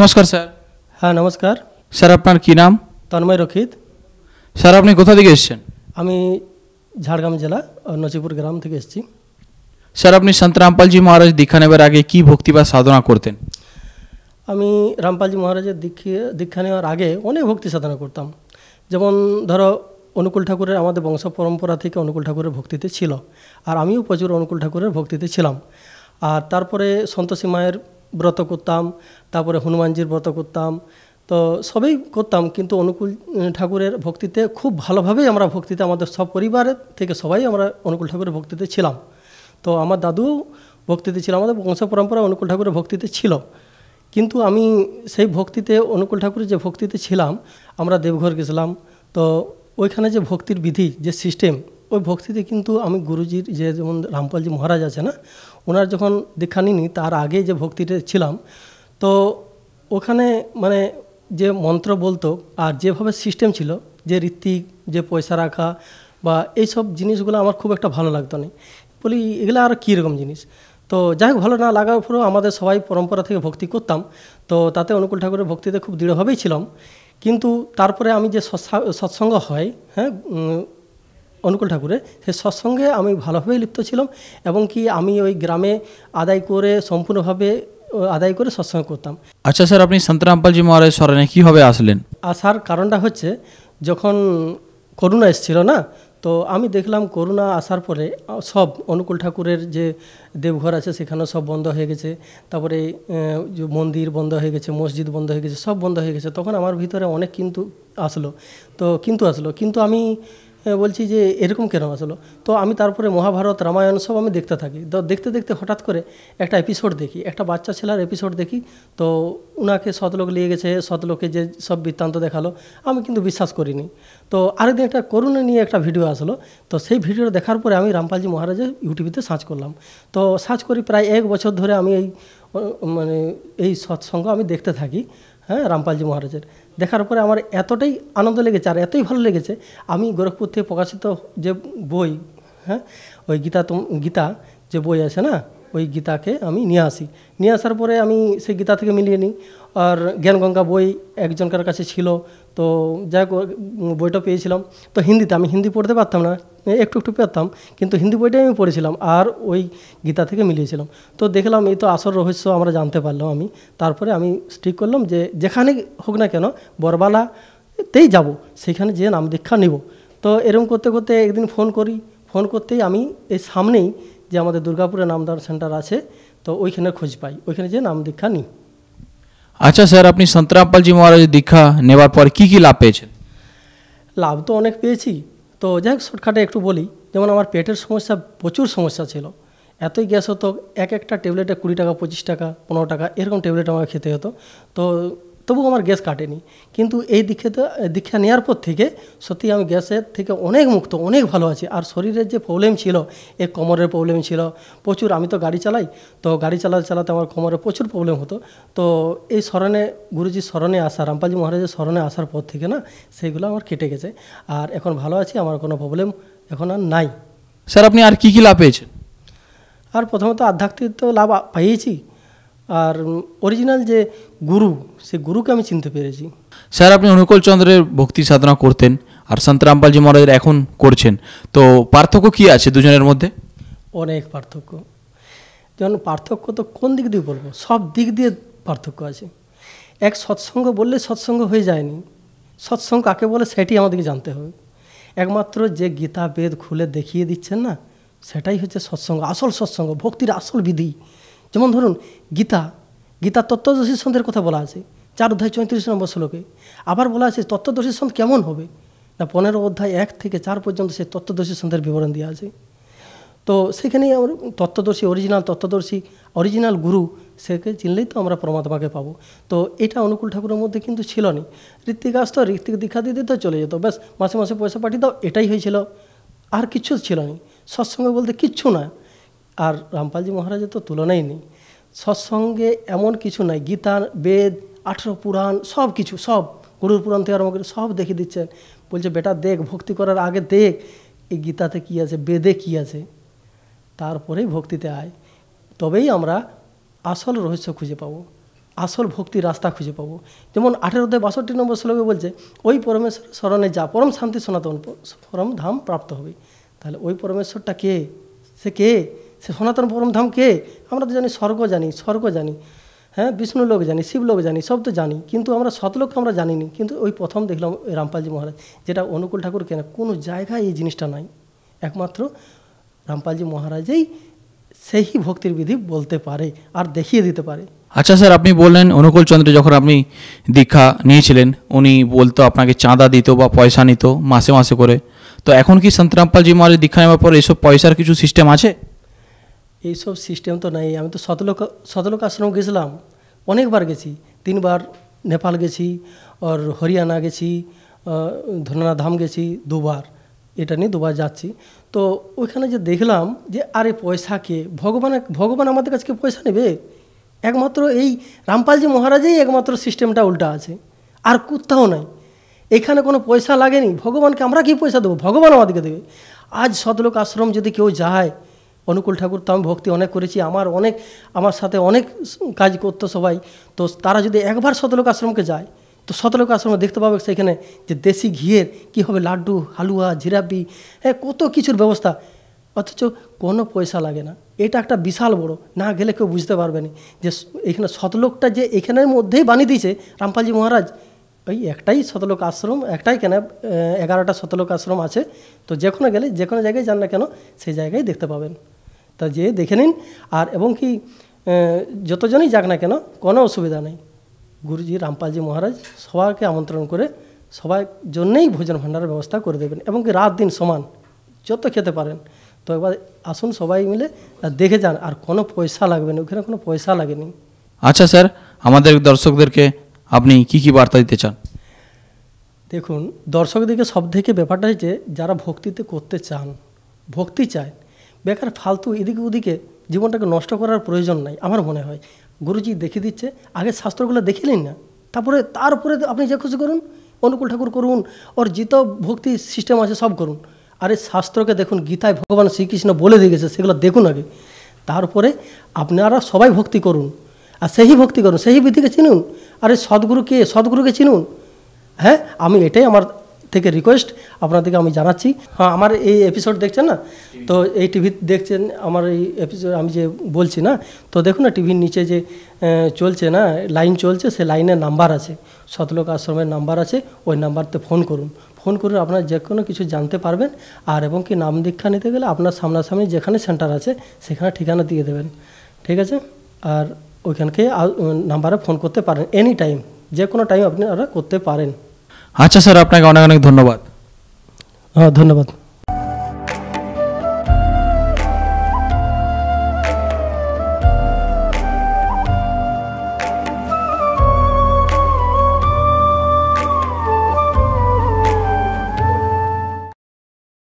নমস্কার স্যার। হ্যাঁ নমস্কার। স্যার আপনার কি নাম? তন্ময় রক্ষিত। স্যার আপনি কোথা থেকে এসেছেন? আমি ঝাড়গ্রাম জেলা নচিপুর গ্রাম থেকে এসেছি। স্যার আপনি সন্ত রামপালজি মহারাজ দীক্ষা নেবার আগে কি ভক্তি বা সাধনা করতেন? আমি রামপালজি মহারাজের দীক্ষা নেওয়ার আগে অনেক ভক্তি সাধনা করতাম। যেমন ধরো অনুকূল ঠাকুরের আমাদের বংশ পরম্পরা থেকে অনুকূল ঠাকুরের ভক্তিতে ছিল, আর আমিও প্রচুর অনুকূল ঠাকুরের ভক্তিতে ছিলাম। আর তারপরে সন্তোষী মায়ের ব্রত করতাম, তারপরে হনুমানজির ব্রত করতাম, তো সবই করতাম। কিন্তু অনুকূল ঠাকুরের ভক্তিতে খুব ভালোভাবেই আমরা ভক্তিতে আমাদের সব পরিবারের থেকে সবাই আমরা অনুকূল ঠাকুরের ভক্তিতে ছিলাম। তো আমার দাদুও ভক্তিতে ছিল, আমাদের বংশ পরম্পরা অনুকূল ঠাকুরের ভক্তিতে ছিল। কিন্তু আমি সেই ভক্তিতে অনুকূল ঠাকুরের যে ভক্তিতে ছিলাম, আমরা দেবঘর গেছিলাম, তো ওইখানে যে ভক্তির বিধি যে সিস্টেম, ওই ভক্তিতে কিন্তু আমি গুরুজির যে যেমন রামপালজি মহারাজ আছে না, ওনার যখন দীক্ষা নিইনি তার আগে যে ভক্তিতে ছিলাম, তো ওখানে মানে যে মন্ত্র বলতো আর যেভাবে সিস্টেম ছিল, যে ঋত্বিক, যে পয়সা রাখা বা এইসব জিনিসগুলো আমার খুব একটা ভালো লাগতো না। বলি এগুলো আর কীরকম জিনিস। তো যাই হোক, ভালো না লাগার পরেও আমাদের সবাই পরম্পরা থেকে ভক্তি করতাম, তো তাতে অনুকূল ঠাকুরের ভক্তিতে খুব দৃঢ়ভাবেই ছিলাম। কিন্তু তারপরে আমি যে সৎসঙ্গ হয়, হ্যাঁ, অনুকূল ঠাকুরের সেই সৎসঙ্গে আমি ভালোভাবেই লিপ্ত ছিলাম, এবং কি আমি ওই গ্রামে আদায় করে সম্পূর্ণভাবে আদায় করে সৎসঙ্গ করতাম। আচ্ছা স্যার, আপনি সন্ত রামপালজি মহারাজ শরণে কীভাবে আসলেন? আসার কারণটা হচ্ছে, যখন করোনা এসেছিল না, তো আমি দেখলাম করোনা আসার পরে সব অনুকূল ঠাকুরের যে দেবঘর আছে সেখানেও সব বন্ধ হয়ে গেছে, তারপরে যে মন্দির বন্ধ হয়ে গেছে, মসজিদ বন্ধ হয়ে গেছে, সব বন্ধ হয়ে গেছে। তখন আমার ভিতরে অনেক কিন্তু আসলো, কিন্তু আমি বলছি যে এরকম কেন আসলো। তো আমি তারপরে মহাভারত, রামায়ণ সব আমি দেখতে থাকি। তো দেখতে দেখতে হঠাৎ করে একটা এপিসোড দেখি, একটা বাচ্চা ছেলের এপিসোড দেখি। তো ওনাকে সতলোক নিয়ে গেছে, সতলোকে যে সব বৃত্তান্ত দেখালো, আমি কিন্তু বিশ্বাস করিনি। তো আরেকদিন একটা করোনা নিয়ে একটা ভিডিও আসলো, তো সেই ভিডিও দেখার পরে আমি রামপালজি মহারাজের ইউটিউবেতে সার্চ করলাম। তো সার্চ করি প্রায় 1 বছর ধরে আমি এই সৎসঙ্গ আমি দেখতে থাকি, হ্যাঁ, রামপালজি মহারাজের। দেখার পরে আমার এতটাই আনন্দ লেগেছে আর এতই ভালো লেগেছে, আমি গোরখপুর থেকে প্রকাশিত যে বই, হ্যাঁ, ওই গীতা যে বই আছে না, ওই গীতাকে আমি নিয়ে আসার পরে আমি সেই গীতা থেকে মিলিয়ে নিই। আর জ্ঞানগঙ্গা বই একজনকার কাছে ছিল, তো যাই হোক বইটা পেয়েছিলাম। তো হিন্দিতে, আমি হিন্দি পড়তে পারতাম না, একটু একটু পারতাম, কিন্তু হিন্দি বইটাই আমি পড়েছিলাম আর ওই গীতা থেকে মিলিয়েছিলাম। তো দেখলাম এই তো আসল রহস্য আমরা জানতে পারলাম। আমি তারপরে আমি ঠিক করলাম যে যেখানে হোক না কেন বরবালাতেই যাব, সেখানে যেয়ে নাম দীক্ষা নিব। তো এরকম করতে করতে একদিন ফোন করতেই আমি এই সামনেই যে আমাদের দুর্গাপুরে নামদান সেন্টার আছে, তো ওইখানে খোঁজ পাই, ওইখানে যেয়ে নাম দীক্ষা নিই। আচ্ছা স্যার, আপনি সন্ত রামপালজি মহারাজের দীক্ষা নেবার পর কি কি লাভ পেয়েছেন? লাভ তো অনেক পেয়েছি, তো যাই হোক শর্টকাটে একটু বলি। যেমন আমার পেটের সমস্যা, প্রচুর সমস্যা ছিল, এতই গ্যাস হতো, একটা ট্যাবলেটে 20 টাকা, 25 টাকা, 15 টাকা এরকম ট্যাবলেট আমাকে খেতে হতো। তো তবু আমার গ্যাস কাটেনি। কিন্তু এই দীক্ষা নেওয়ার পর থেকে সত্যি আমি গ্যাসের থেকে অনেক মুক্ত, অনেক ভালো আছি। আর শরীরের যে প্রবলেম ছিল, এই কোমরের প্রবলেম ছিল প্রচুর, আমি তো গাড়ি চালাই, তো গাড়ি চালাতে আমার কোমরে প্রচুর প্রবলেম হতো। তো এই স্মরণে, গুরুজির স্মরণে আসা, রামপালজি মহারাজের স্মরণে আসার পর থেকে না, সেইগুলো আমার কেটে গেছে, আর এখন ভালো আছি, আমার কোনো প্রবলেম এখন আর নাই। স্যার আপনি আর কি কি লাভ পেয়েছেন? আর প্রথমত আধ্যাত্মিক তো লাভ পাইয়েছি, আর অরিজিনাল যে গুরু, সে গুরুকে আমি চিনতে পেরেছি। স্যার আপনি অনুকূল চন্দ্রের ভক্তি সাধনা করতেন আর সন্ত রামপালজি মহারাজের এখন করছেন, তো পার্থক্য কি আছে দুজনের মধ্যে? অনেক পার্থক্য। যেমন পার্থক্য তো কোন দিক দিয়ে বলবো, সব দিক দিয়ে পার্থক্য আছে। এক সৎসঙ্গ বললে সৎসঙ্গ হয়ে যায়নি, সৎসঙ্গ কাকে বলে সেটি আমাদেরকে জানতে হবে। একমাত্র যে গীতা বেদ খুলে দেখিয়ে দিচ্ছেন না, সেটাই হচ্ছে সৎসঙ্গ, আসল সৎসঙ্গ, ভক্তির আসল বিধি। যেমন ধরুন গীতা তত্ত্বদর্শী সন্তের কথা বলা আছে 4 অধ্যায় 34 নম্বর শ্লোকে। আবার বলা আছে তত্ত্বদর্শী সন্ত কেমন হবে না, 15 অধ্যায় 1 থেকে 4 পর্যন্ত সেই তত্ত্বদর্শী সন্তের বিবরণ দেওয়া আছে। তো সেখানেই আমরা অরিজিনাল গুরু, সেকে চিনলেই তো আমরা পরমাত্মাকে পাবো। তো এটা অনুকূল ঠাকুরের মধ্যে কিন্তু ছিল না। ঋত্বিক আসতো, ঋত্বিক দীক্ষা দিয়ে দিত, চলে যেত, ব্যাস মাসে মাসে পয়সা পাঠিয়ে দাও, এটাই হয়েছিল, আর কিচ্ছু ছিল না। সৎসঙ্গ বলতে কিচ্ছু না। আর রামপালজি মহারাজের তো তুলনাই নেই। সৎসঙ্গে এমন কিছু নাই, গীতা, বেদ, 18 পুরাণ, সব কিছু, সব গরুর পুরাণ থেকে আরম্ভ করে সব দেখিয়ে দিচ্ছেন। বলছে বেটা দেখ, ভক্তি করার আগে দেখ এই গীতাতে কী আছে, বেদে কী আছে, তারপরেই ভক্তিতে আয়, তবেই আমরা আসল রহস্য খুঁজে পাবো। আসল ভক্তির রাস্তা খুঁজে পাবো। যেমন 1862 শ্লোকে বলছে, ওই পরমেশ্বর স্মরণে যা পরম শান্তি সনাতন পরম ধাম প্রাপ্ত হবে। তাহলে ওই পরমেশ্বরটা কে? সে কে? সে সনাতন পরম ধাম কে? আমরা তো জানি স্বর্গ জানি, হ্যাঁ, বিষ্ণু লোক জানি, শিবলোক জানি, সব তো জানি, কিন্তু আমরা সতলোক আমরা জানিনি। কিন্তু ওই প্রথম দেখলাম রামপালজি মহারাজ, যেটা অনুকূল ঠাকুর কেন কোনো জায়গায় এই জিনিসটা নাই, একমাত্র রামপালজি মহারাজই সেই ভক্তির বিধি বলতে পারে আর দেখিয়ে দিতে পারে। আচ্ছা স্যার, আপনি বললেন অনুকূল চন্দ্র যখন আপনি দীক্ষা নিয়েছিলেন উনি বলতো আপনাকে চাঁদা দিত বা পয়সা নিত মাসে মাসে করে, তো এখন কি সন্ত রামপালজি মহারাজ দীক্ষা নেওয়ার পর এইসব পয়সার কিছু সিস্টেম আছে? এইসব সিস্টেম তো নেই। আমি তো শতলোক আশ্রম গেছিলাম, অনেকবার গেছি, 3 বার নেপাল গেছি, আর হরিয়ানা গেছি, ধননা ধাম গেছি 2 বার, এটা নিয়ে 2 বার যাচ্ছি। তো ওইখানে যে দেখলাম যে আরে পয়সা কে? ভগবান আমাদের কাছে পয়সা নেবে? একমাত্র এই রামপালজি মহারাজই একমাত্র সিস্টেমটা উল্টা আছে, আর কোথাও নাই। এখানে কোনো পয়সা লাগেনি, ভগবানকে আমরা কি পয়সা দেবো? ভগবান আমাদেরকে দেবে। আজ শতলোক আশ্রম যদি কেউ যায়, অনুকূল ঠাকুর তো আমি ভক্তি অনেক করেছি, আমার সাথে অনেক কাজ করতো সবাই, তো তারা যদি একবার শতলোক আশ্রমকে যায় তো শতলোক আশ্রমে দেখতে পাবে সেখানে যে দেশি ঘিয়ের কী হবে, লাড্ডু, হালুয়া, জিলাপি, হ্যাঁ, কত কিছুর ব্যবস্থা, অথচ কোনো পয়সা লাগে না। এটা একটা বিশাল বড়, না গেলে কেউ বুঝতে পারবে না যে এখানে শতলোকটা যে এখানের মধ্যেই বানিয়ে দিয়েছে রামপালজি মহারাজ। ওই একটাই শতলোক আশ্রম, একটাই কেন 11টা শতলোক আশ্রম আছে, তো যেখানে গেলে যে কোনো জায়গায় যান না কেন সেই জায়গায় দেখতে পাবেন। তা যে দেখে নিন, আর এবং কি যতজনই যাক না কেন কোনো অসুবিধা নেই। গুরুজি রামপালজি মহারাজ সবাইকে আমন্ত্রণ করে সবার জন্যেই ভোজন ভাণ্ডারের ব্যবস্থা করে দেবেন, এবং কি রাত দিন সমান যত খেতে পারেন। তো একবার আসুন সবাই মিলে আর দেখে যান, আর কোনো পয়সা লাগবে না, ওখানে কোনো পয়সা লাগেনি। আচ্ছা স্যার, আমাদের দর্শকদেরকে আপনি কি বার্তা দিতে চান? দেখুন, দর্শকদেরকে সব থেকে ব্যাপারটা হচ্ছে যারা ভক্তিতে করতে চান, ভক্তি চায়, বেকার ফালতু এদিকে ওদিকে জীবনটাকে নষ্ট করার প্রয়োজন নাই। আমার মনে হয় গুরুজি দেখিয়ে দিচ্ছে, আগে শাস্ত্রগুলো দেখে নিন না, তারপরে আপনি যে খুশি করুন, অনুকূল ঠাকুর করুন, ওর যত ভক্তি সিস্টেম আছে সব করুন। আরে শাস্ত্রকে দেখুন, গীতায় ভগবান শ্রীকৃষ্ণ বলে দিয়ে গেছে, সেগুলো দেখুন আগে, তারপরে আপনারা সবাই ভক্তি করুন, আর সেই ভক্তি করুন, সেই বিধিকে চিনুন। আরে সদ্গুরুকে চিনুন। হ্যাঁ, আমি এটাই আমার থেকে রিকোয়েস্ট আপনাদেরকে আমি জানাচ্ছি। হ্যাঁ, আমার এই এপিসোড দেখছেন না, তো এই টিভি দেখছেন আমার এই এপিসোড আমি যে বলছি না, তো দেখুন না টিভির নিচে যে চলছে না লাইন চলছে, সে লাইনের নাম্বার আছে, শতলোক আশ্রমের নাম্বার আছে, ওই নাম্বারতে ফোন করুন, আপনারা যে কোনো কিছু জানতে পারবেন। আর এবং কি নাম দীক্ষা নিতে গেলে আপনার সামনাসামনি যেখানে সেন্টার আছে সেখানে ঠিকানা দিয়ে দেবেন, ঠিক আছে? আর ওইখানকে নাম্বারে ফোন করতে পারেন, এনি টাইম, যে কোনো টাইম আপনারা করতে পারেন। আচ্ছা স্যার, আপনাকে অনেক অনেক ধন্যবাদ। হ্যাঁ, ধন্যবাদ।